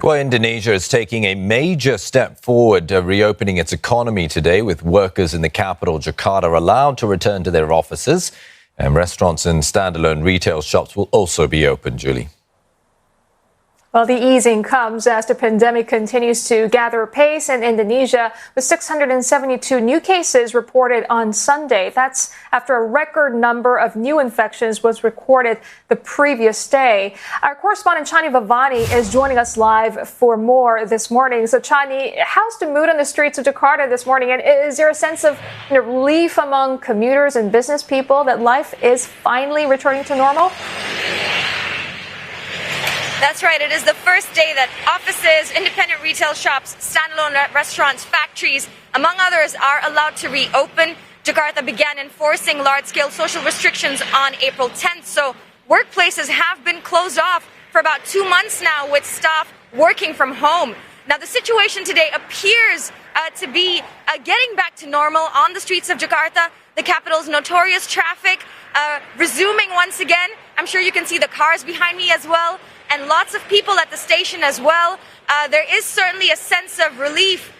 Well, Indonesia is taking a major step forward, reopening its economy today, with workers in the capital, Jakarta, allowed to return to their offices. And restaurants and standalone retail shops will also be open, Julie. Well, the easing comes as the pandemic continues to gather pace in Indonesia, with 672 new cases reported on Sunday. That's after a record number of new infections was recorded the previous day. Our correspondent Chani Vavani is joining us live for more this morning. So, Chani, how's the mood on the streets of Jakarta this morning? And is there a sense of relief among commuters and business people that life is finally returning to normal? That's right. It is the first day that offices, independent retail shops, standalone restaurants, factories, among others, are allowed to reopen. Jakarta began enforcing large-scale social restrictions on April 10th, so workplaces have been closed off for about 2 months now, with staff working from home. Now, the situation today appears to be getting back to normal on the streets of Jakarta. The capital's notorious traffic resuming once again. I'm sure you can see the cars behind me as well, and lots of people at the station as well. There is certainly a sense of relief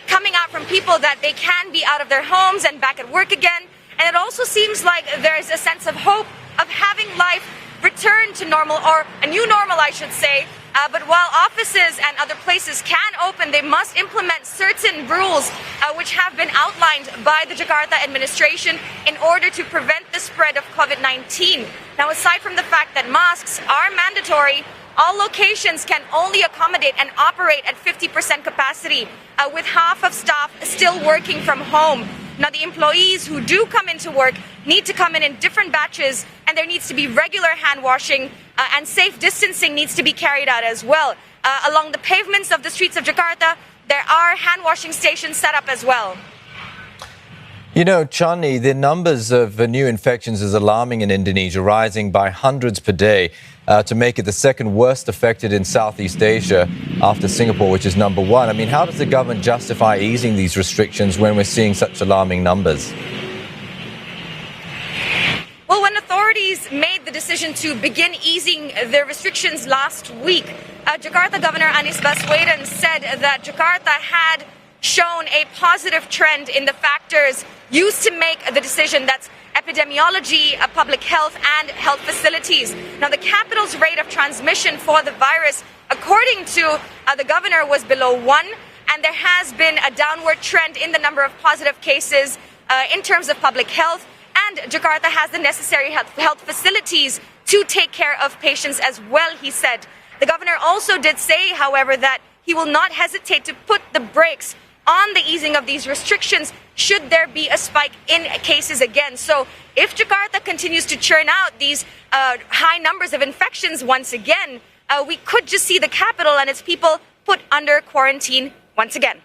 coming out from people that they can be out of their homes and back at work again. And it also seems like there's a sense of hope of having life return to normal, or a new normal, I should say. But while offices and other places can open, they must implement certain rules which have been outlined by the Jakarta administration in order to prevent the spread of COVID-19. Now, aside from the fact that masks are mandatory, all locations can only accommodate and operate at 50% capacity, with half of staff still working from home. Now, the employees who do come into work need to come in different batches, and there needs to be regular hand washing, and safe distancing needs to be carried out as well. Along the pavements of the streets of Jakarta, there are hand washing stations set up as well. You know, Chani, the numbers of new infections is alarming in Indonesia, rising by hundreds per day to make it the second worst affected in Southeast Asia after Singapore, which is number one. I mean, how does the government justify easing these restrictions when we're seeing such alarming numbers? Well, when authorities made the decision to begin easing the restrictions last week, Jakarta Governor Anies Baswedan said that Jakarta had shown a positive trend in the factors used to make the decision. That's epidemiology, public health, and health facilities. Now, the capital's rate of transmission for the virus, according to the governor, was below 1, and there has been a downward trend in the number of positive cases in terms of public health, and Jakarta has the necessary health facilities to take care of patients as well, he said. The governor also did say, however, that he will not hesitate to put the brakes on the easing of these restrictions should there be a spike in cases again. So if Jakarta continues to churn out these high numbers of infections once again, we could just see the capital and its people put under quarantine once again.